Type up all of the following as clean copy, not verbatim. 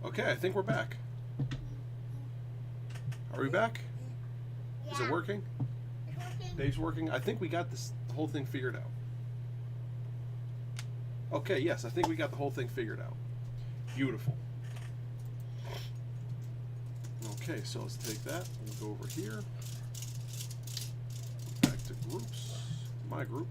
Okay, I think we're back. Are we back? Yeah. Is it working? It's working. Dave's working. I think we got this the whole thing figured out. Okay, yes, I think we got the whole thing figured out. Beautiful. Okay, so let's take that. We'll go over here. Back to groups. My group.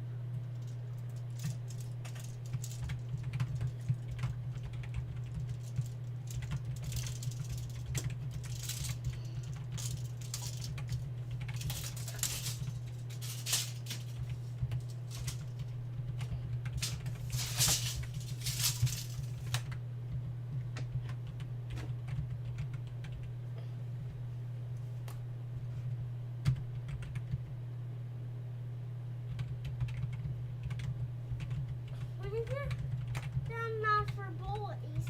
What is it? They're not for boys.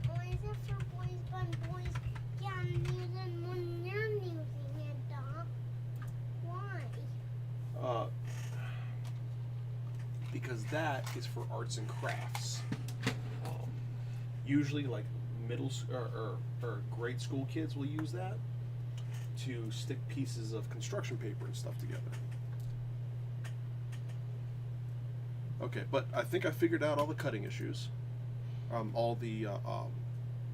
Why is it for boys, but boys can use it when you're using it, Doc? Why? Because that is for arts and crafts. Usually, like or grade school kids will use that to stick pieces of construction paper and stuff together. Okay, but I think I figured out all the cutting issues, all the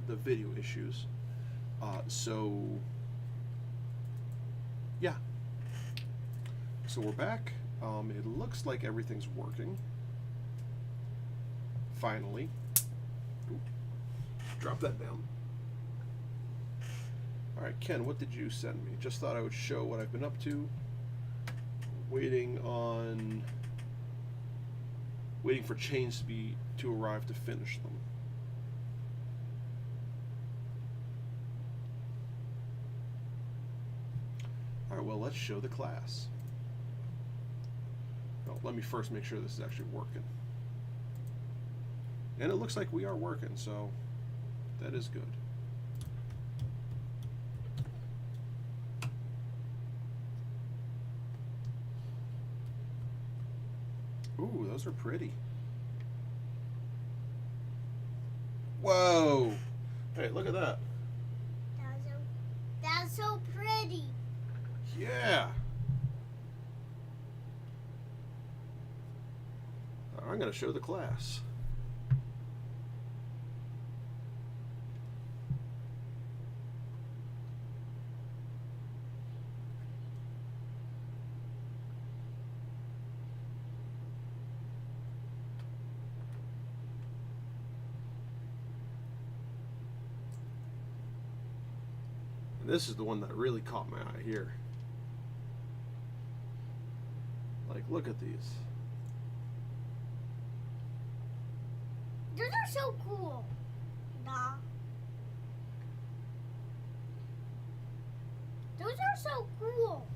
video issues. So yeah. So we're back. It looks like everything's working. Finally. Oop. Drop that down. All right, Ken, what did you send me? Just thought I would show what I've been up to. Waiting for chains to arrive to finish them. All right, well, let's show the class. Well, let me first make sure this is actually working. And it looks like we are working, so that is good. Ooh, those are pretty. Whoa! Hey, look at that. That's so pretty. Yeah! I'm going to show the class. And this is the one that really caught my eye here. Like, look at these. Those are so cool. Nah. Those are so cool.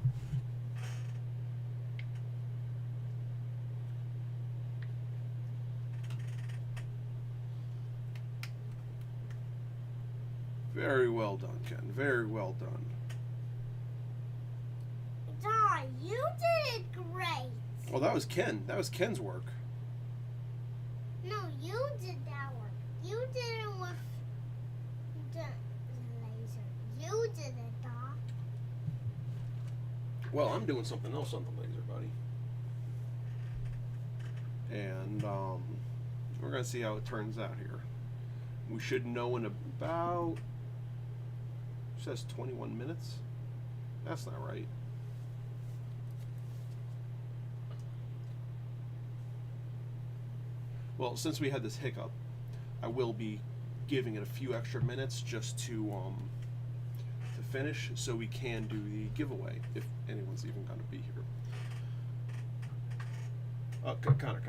Very well done, Ken. Very well done. Di, you did it great. Well, that was Ken. That was Ken's work. No, you did that work. You did it with the laser. You did it, Doc. Well, I'm doing something else on the laser, buddy. And we're going to see how it turns out here. We should know in about, it says 21 minutes. That's not right. Well, since we had this hiccup, I will be giving it a few extra minutes just to finish, so we can do the giveaway if anyone's even going to be here. Oh, Connor.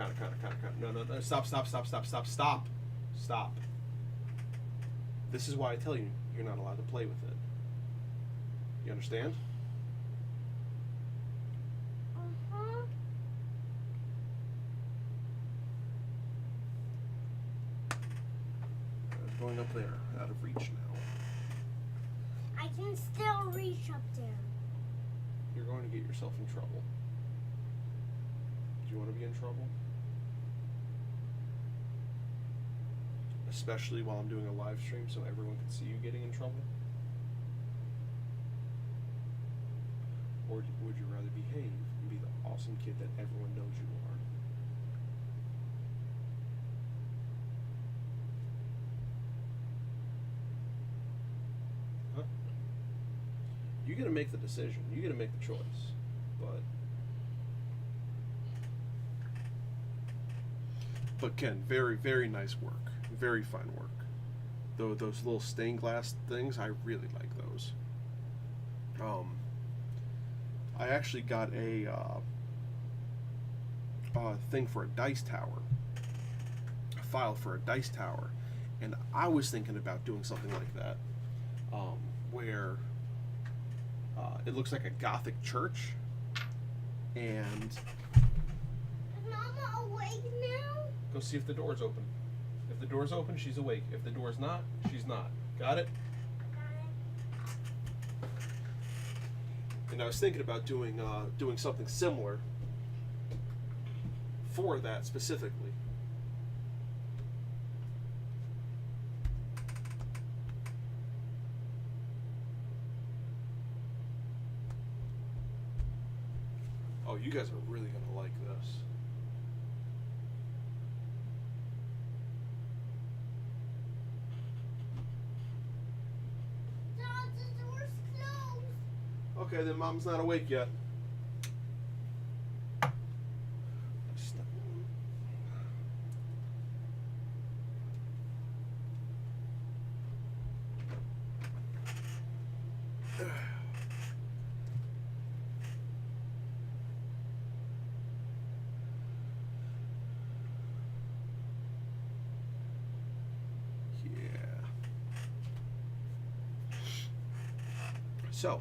No, stop. This is why I tell you, you're not allowed to play with it. You understand? Uh-huh. It's going up there, out of reach now. I can still reach up there. You're going to get yourself in trouble. Do you want to be in trouble? especially while I'm doing a live stream so everyone can see you getting in trouble? Or would you rather behave and be the awesome kid that everyone knows you are? Huh? You gotta make the decision. You gotta make the choice. But Ken, very, very nice work. Very fine work. Though those little stained glass things, I really like those. I actually got a thing for a dice tower, a file for a dice tower, and I was thinking about doing something like that, where it looks like a Gothic church, and Is Mama awake now? go see if the door's open. If the door's open, she's awake. If the door's not, she's not. Got it? And I was thinking about doing something similar for that specifically. Oh, you guys are really gonna like this. Dad, the door's closed. Okay, then Mom's not awake yet. So,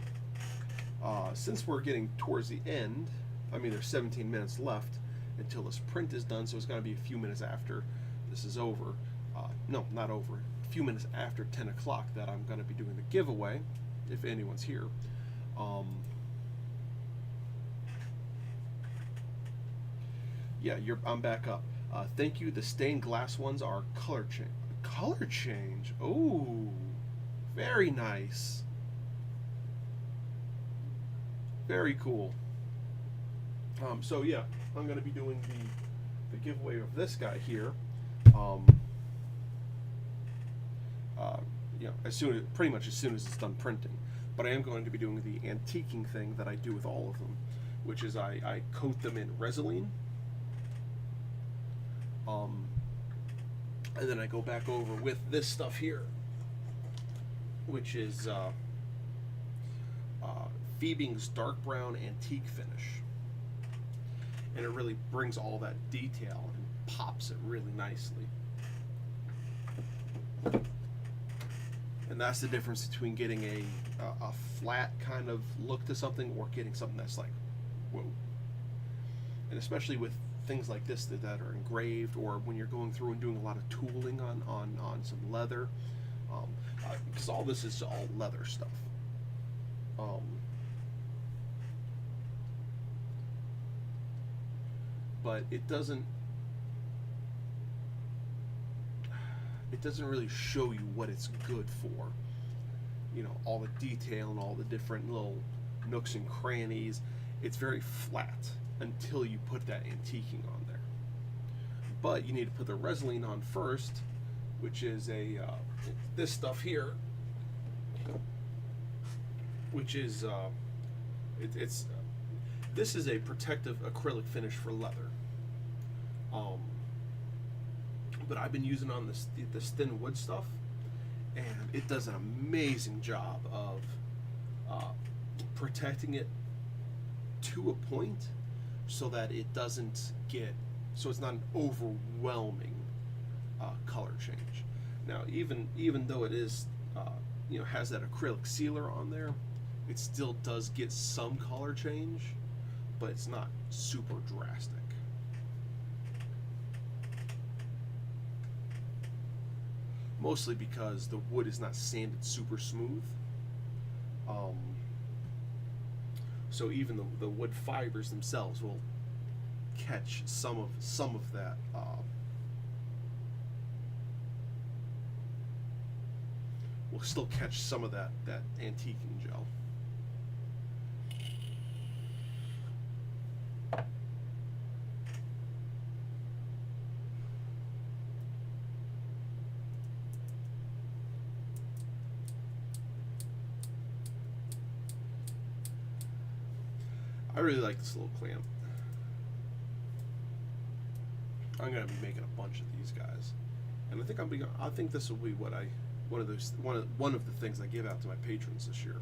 since we're getting towards the end, I mean, there's 17 minutes left until this print is done, so it's going to be a few minutes after this is over. No, not over. A few minutes after 10 o'clock that I'm going to be doing the giveaway, if anyone's here. Yeah, I'm back up. Thank you. The stained glass ones are color change. Color change. Oh, very nice. Very cool. So yeah, I'm going to be doing the giveaway of this guy here. You know, pretty much as soon as it's done printing. But I am going to be doing the antiquing thing that I do with all of them, which is I coat them in Resolene. And then I go back over with this stuff here, which is Phoebing's dark brown antique finish, and it really brings all that detail and pops it really nicely. And that's the difference between getting a flat kind of look to something or getting something that's like, whoa. And especially with things like this that are engraved, or when you're going through and doing a lot of tooling on some leather, because all this is all leather stuff. But it doesn't really show you what it's good for. You know, all the detail and all the different little nooks and crannies. It's very flat until you put that antiquing on there. But you need to put the Resolene on first, which is this stuff here, which is this is a protective acrylic finish for leather. But I've been using on this thin wood stuff, and it does an amazing job of protecting it to a point so that it doesn't so it's not an overwhelming color change. Now, even though it is has that acrylic sealer on there, it still does get some color change, but it's not super drastic. Mostly because the wood is not sanded super smooth. So even the wood fibers themselves will catch some of that will still catch some of that antiquing gel. I really like this little clamp. I'm gonna be making a bunch of these guys, and I think this will be one of the things I give out to my patrons this year.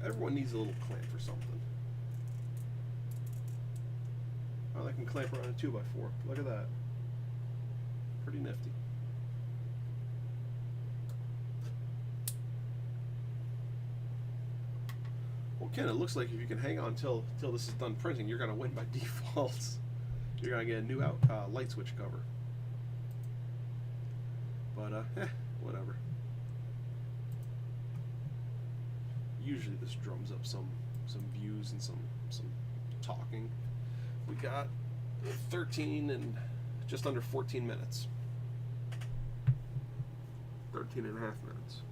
Everyone needs a little clamp for something. Oh, I can clamp around a 2x4. Look at that. Pretty nifty. Well, Ken, it looks like if you can hang on till this is done printing, you're gonna win by default. You're gonna get a new light switch cover. But whatever. Usually this drums up some views and some talking. We got 13 and just under 14 minutes. 13 and a half minutes.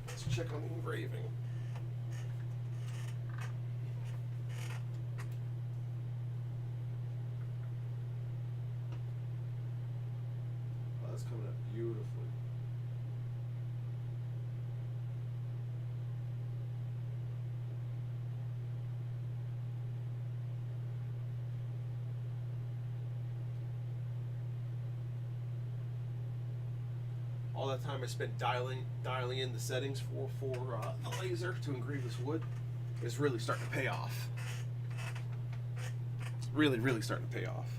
Let's check on the engraving. Oh, that's coming up beautifully. All that time I spent dialing in the settings for the laser to engrave this wood is really starting to pay off. It's really starting to pay off.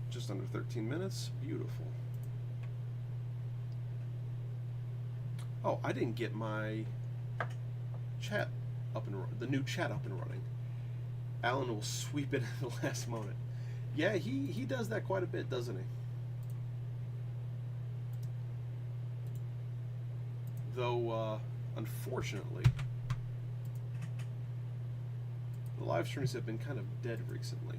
Just under 13 minutes. Beautiful. Oh, I didn't get my chat the new chat up and running. Alan will sweep it at the last moment. Yeah, he does that quite a bit, doesn't he? Though, unfortunately, the live streams have been kind of dead recently.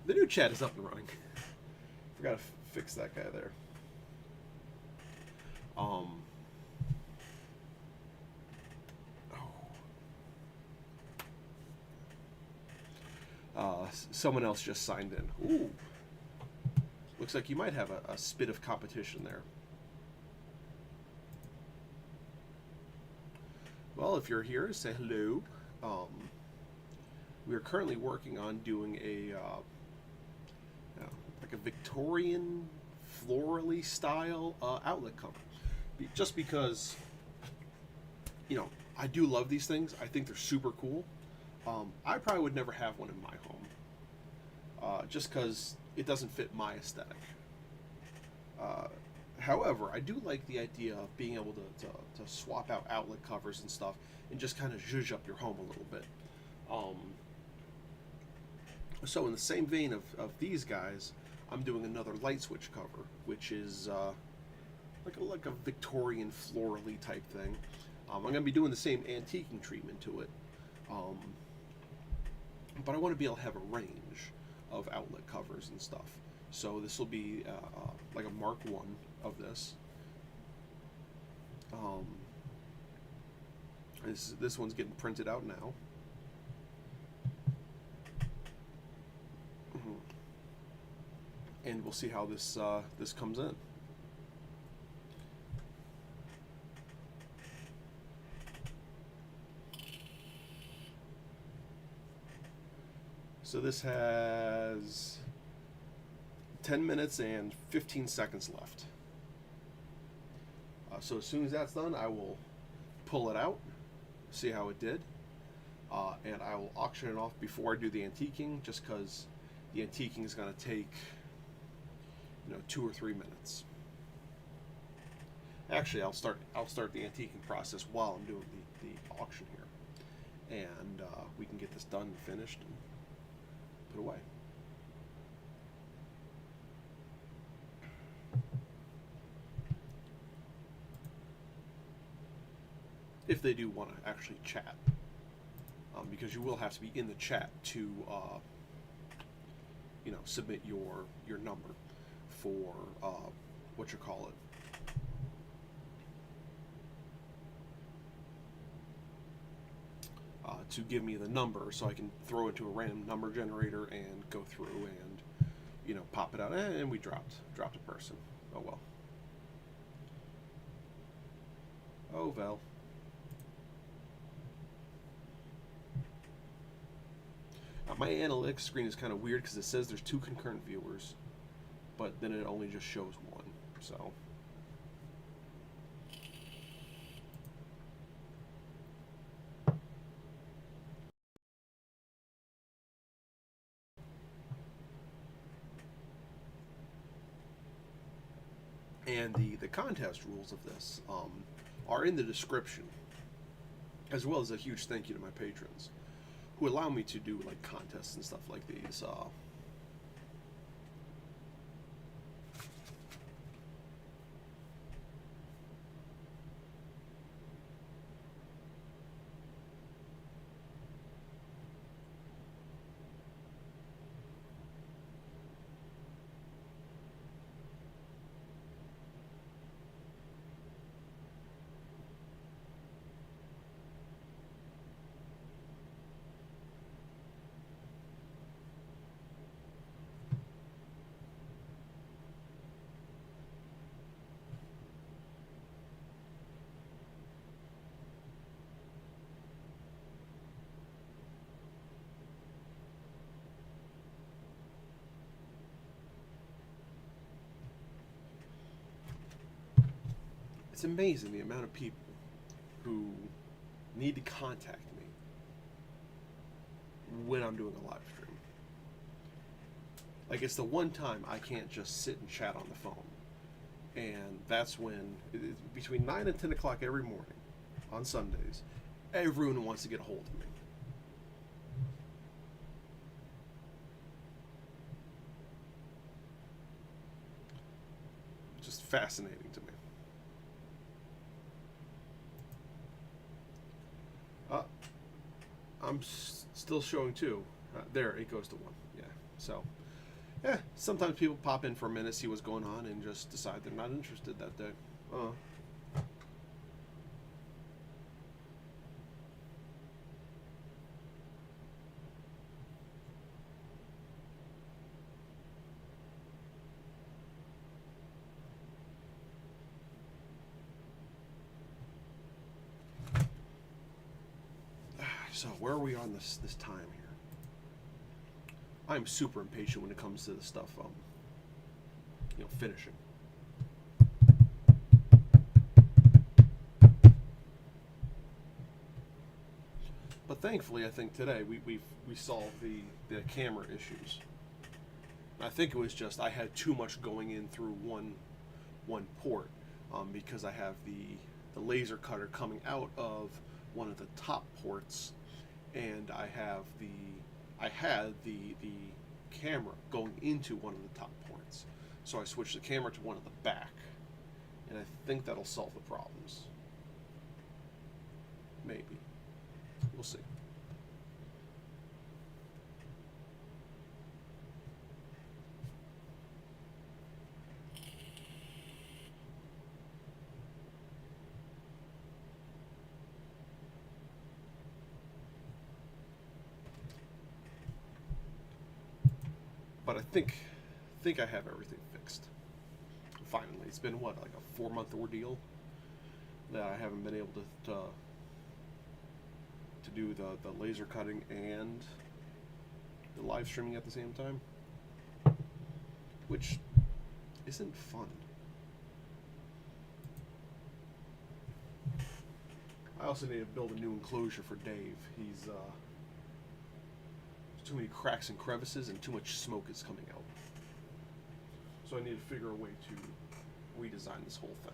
The new chat is up and running. Forgot to fix that guy there. Someone else just signed in. Ooh. Looks like you might have a spit of competition there. Well, if you're here, say hello. We are currently working on doing like a Victorian florally style outlet cover. Just because, you know, I do love these things. I think they're super cool. I probably would never have one in my home, just because it doesn't fit my aesthetic. However, I do like the idea of being able to swap out outlet covers and stuff and just kind of zhuzh up your home a little bit. So in the same vein of these guys, I'm doing another light switch cover, which is like a Victorian florally type thing. I'm going to be doing the same antiquing treatment to it, but I want to be able to have a range of outlet covers and stuff. So this will be like a Mark I of this. This one's getting printed out now. And we'll see how this this comes in. So this has 10 minutes and 15 seconds left. So as soon as that's done, I will pull it out, see how it did, and I will auction it off before I do the antiquing, just because the antiquing is going to take 2 or 3 minutes. Actually, I'll start the antiquing process while I'm doing the auction here, and we can get this done and finished and put away. If they do want to actually chat, because you will have to be in the chat to submit your number for what you call it. To give me the number so I can throw it to a random number generator and go through and pop it out, and we dropped a person. Oh well. Oh well. My analytics screen is kind of weird because it says there's 2 concurrent viewers, but then it only just shows 1. So. And the contest rules of this are in the description, as well as a huge thank you to my patrons who allow me to do like contests and stuff like these. It's amazing the amount of people who need to contact me when I'm doing a live stream. Like, it's the one time I can't just sit and chat on the phone. And that's when, between 9 and 10 o'clock every morning, on Sundays, everyone wants to get a hold of me. Just fascinating to me. I'm still showing 2. There, it goes to 1. Yeah. So, yeah, sometimes people pop in for a minute, see what's going on, and just decide they're not interested that day. So where are we on this time here? I'm super impatient when it comes to the stuff, finishing. But thankfully, I think today we solved the camera issues. I think it was just I had too much going in through one port, because I have the laser cutter coming out of one of the top ports, and I had the camera going into one of the top ports. So I switched the camera to one of the back, and I think that'll solve the problems. Maybe. We'll see. But I think I have everything fixed. Finally, it's been what, like a 4-month ordeal that I haven't been able to do the laser cutting and the live streaming at the same time, which isn't fun. I also need to build a new enclosure for Dave. He's too many cracks and crevices, and too much smoke is coming out. So I need to figure a way to redesign this whole thing.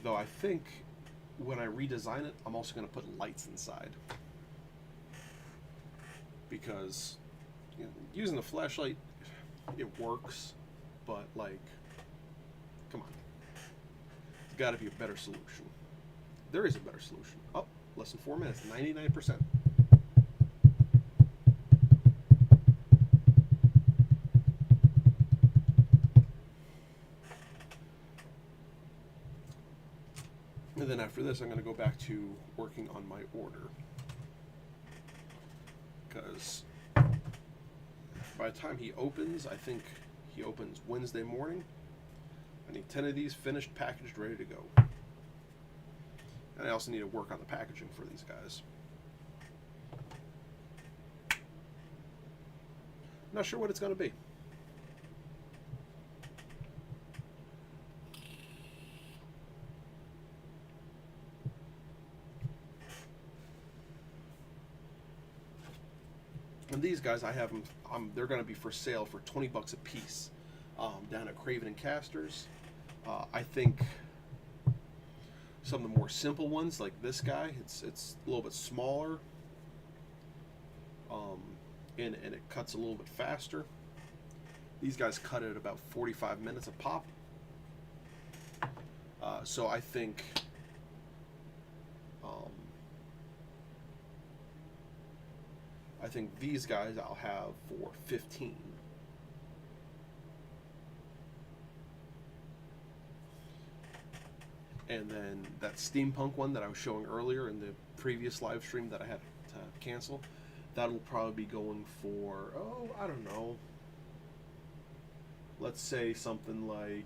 Though I think when I redesign it, I'm also going to put lights inside. Because using a flashlight, it works, but like, come on. There's got to be a better solution. There is a better solution. Oh, less than 4 minutes, 99%. And then after this, I'm going to go back to working on my order. Because by the time he opens, I think he opens Wednesday morning. I need 10 of these finished, packaged, ready to go. And I also need to work on the packaging for these guys. Not sure what it's going to be. And these guys, I have them. They're going to be for sale for $20 a piece, down at Craven and Caster's. I think some of the more simple ones, like this guy, it's a little bit smaller, and it cuts a little bit faster. These guys cut it at about 45 minutes a pop. So I think. I think these guys I'll have for 15. And then that steampunk one that I was showing earlier in the previous live stream that I had to cancel, that'll probably be going for, oh, I don't know. Let's say something like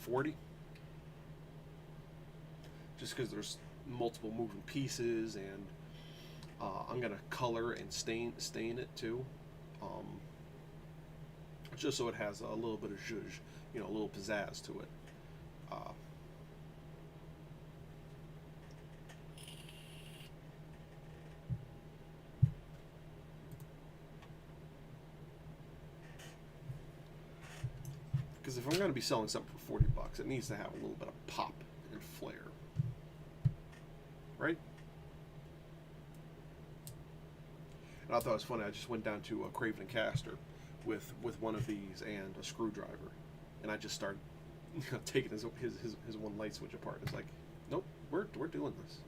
$40. Just because there's multiple moving pieces, and I'm gonna color and stain it too, just so it has a little bit of zhuzh, a little pizzazz to it. Because if I'm gonna be selling something for $40, it needs to have a little bit of pop and flair. Right? And I thought it was funny. I just went down to a Craven and Caster with one of these and a screwdriver, and I just started taking his one light switch apart. It's like, nope, we're doing this.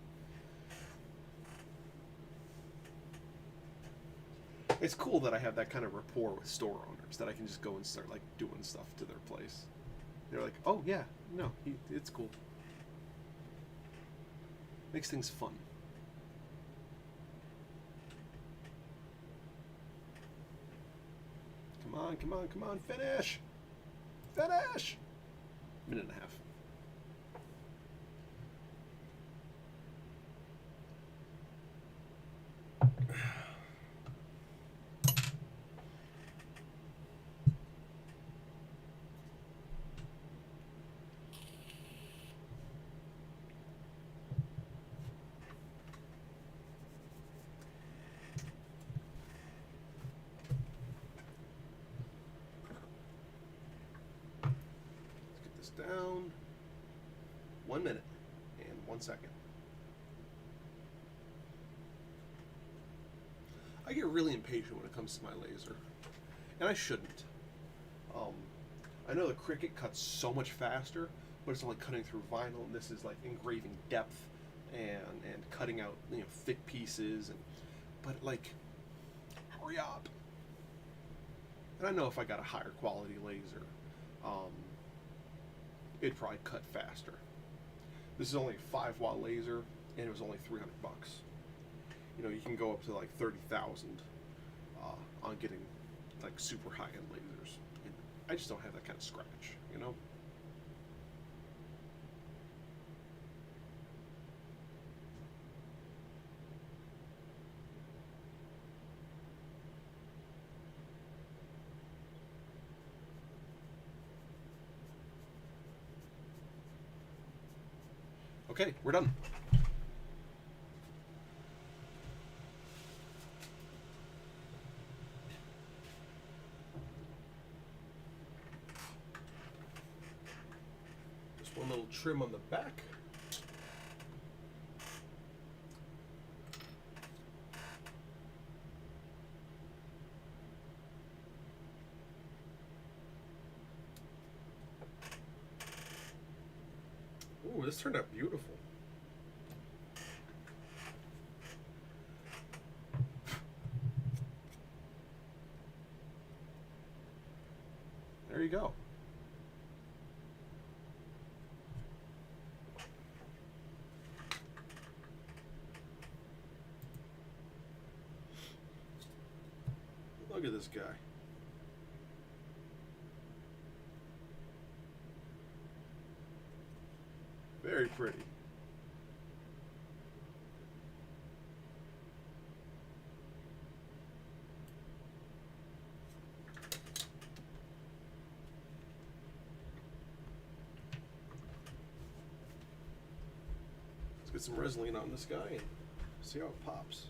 It's cool that I have that kind of rapport with store owners, that I can just go and start like doing stuff to their place. They're like, oh yeah, no, it's cool. Makes things fun. Come on, come on, come on, finish! Finish! Minute and a half. Down 1 minute and 1 second. I get really impatient when it comes to my laser, and I shouldn't. I know the Cricut cuts so much faster, but it's only cutting through vinyl, and this is like engraving depth and cutting out thick pieces, but like, hurry up. And I know if I got a higher quality laser, it'd probably cut faster. This is only a 5-watt laser, and it was only $300. You can go up to like 30,000 on getting like super high-end lasers. And I just don't have that kind of scratch, Okay, we're done. Just one little trim on the back. Ooh, this turned out beautiful. There you go. Look at this guy. Very pretty. Let's get some Resin on this guy and see how it pops.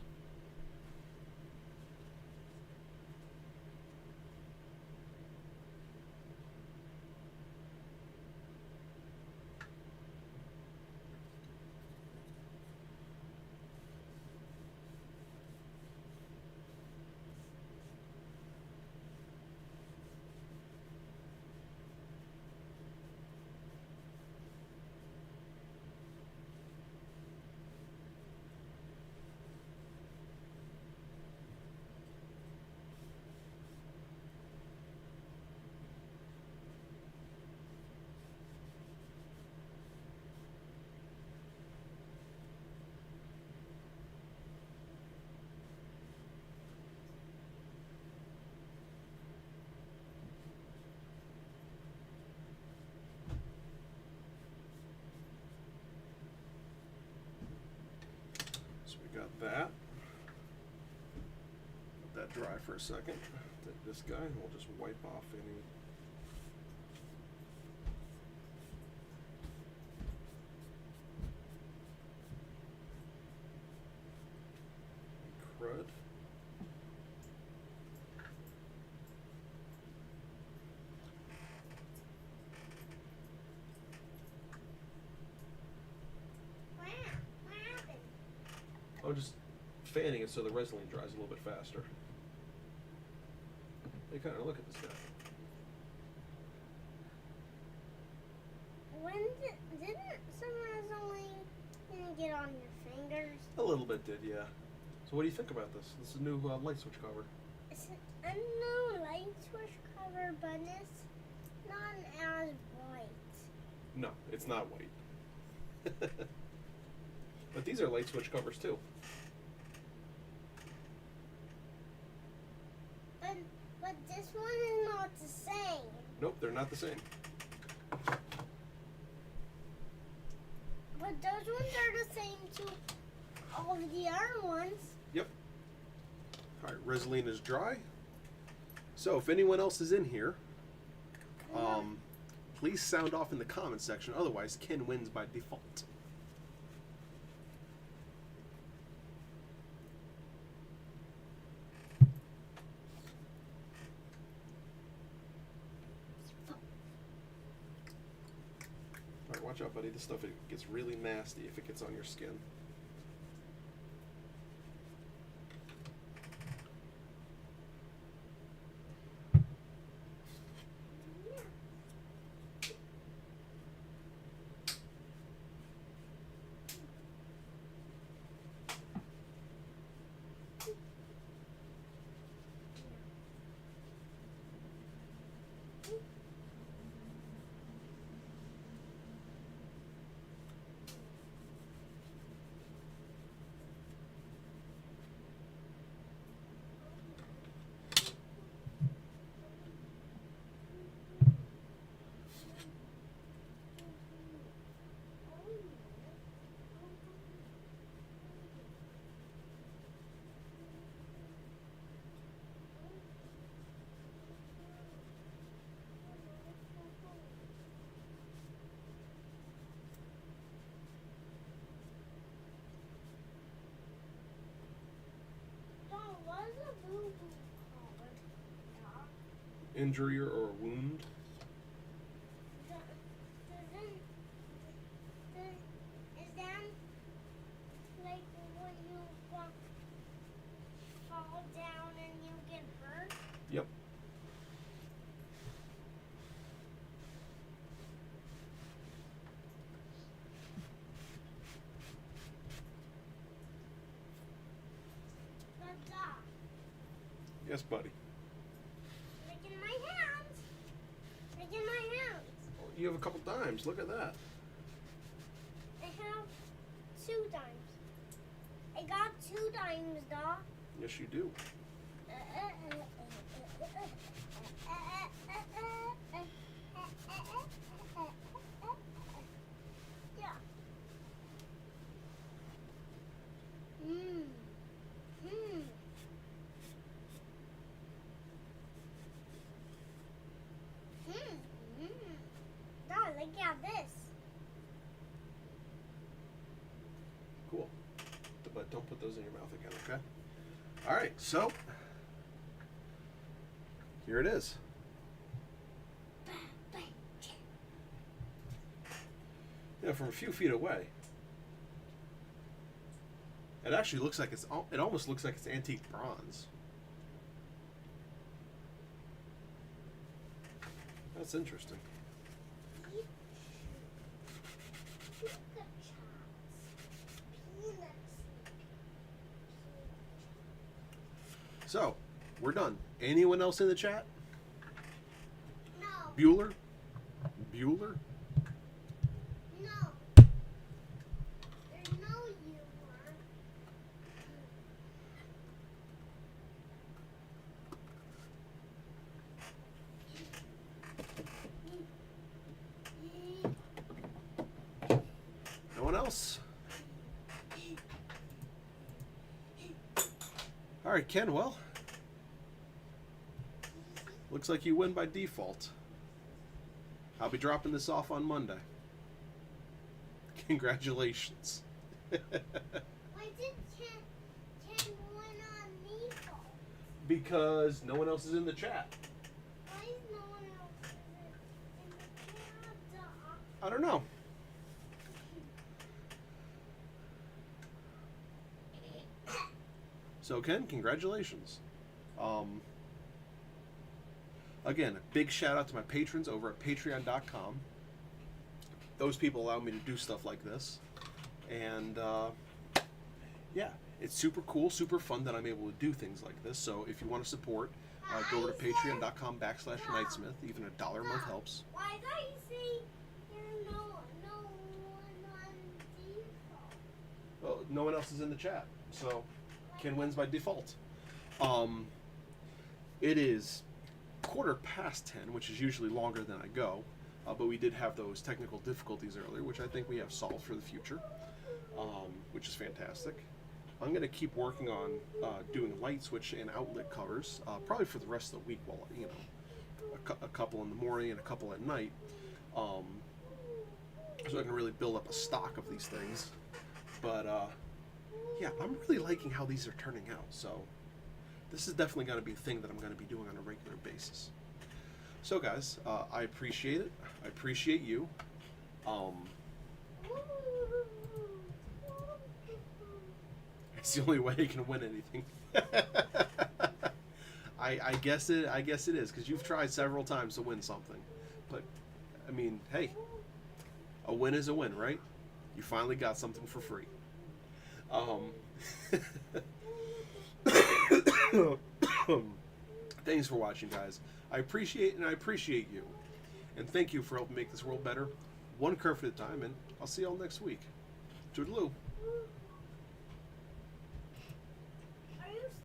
Got that. Let that dry for a second. Take this guy and we'll just wipe off any crud. I'm just fanning it so the resin dries a little bit faster. Hey, kind of look at this guy. Didn't some resin get on your fingers? A little bit did, yeah. So what do you think about this? This is a new light switch cover. It's a new light switch cover, but it's not as white. No, it's not white. But these are light switch covers too. But this one is not the same. Nope, they're not the same. But those ones are the same to all of the other ones. Yep. All right, Resin is dry. So if anyone else is in here, please sound off in the comment section. Otherwise, Ken wins by default. Alright, watch out, buddy. This stuff, it gets really nasty if it gets on your skin. injury or a wound. Is that like when you fall down and you get hurt? Yep. But Yes, buddy. like in my hands. Like in my hands. Oh, you have a couple dimes. Look at that. I have 2 dimes. I got 2 dimes, dog. Yes, you do. Yeah. Hmm. Hmm. Dad, look at this. Cool. But don't put those in your mouth again, okay? All right, so here it is. Yeah, from a few feet away, it actually looks like it almost looks like it's antique bronze. That's interesting. So, we're done. Anyone else in the chat? No. Bueller? Bueller? No. There's no humor. No one else? All right, Ken, well, looks like you win by default. I'll be dropping this off on Monday. Congratulations. Why did Ken win on me for? Because no one else is in the chat. Why is no one else in the chat? I don't know. So, Ken, congratulations. Again, a big shout out to my patrons over at patreon.com. Those people allow me to do stuff like this. And, yeah, it's super cool, super fun that I'm able to do things like this. So if you want to support, go over to patreon.com/Knightsmith. Even $1 a month helps. Why don't you say there's no one on default? Well, no one else is in the chat, so Ken wins by default. It is 10:15, which is usually longer than I go, but we did have those technical difficulties earlier, which I think we have solved for the future, which is fantastic. I'm going to keep working on doing light switch and outlet covers, probably for the rest of the week. While a couple in the morning and a couple at night, so I can really build up a stock of these things. But yeah, I'm really liking how these are turning out. So this is definitely going to be a thing that I'm going to be doing on a regular basis. So guys, I appreciate it. I appreciate you. It's the only way you can win anything. I guess it is, because you've tried several times to win something. But I mean, hey, a win is a win, right? You finally got something for free. Thanks for watching, guys. I appreciate you. And thank you for helping make this world better, one kerf at a time, and I'll see y'all next week. Toodaloo.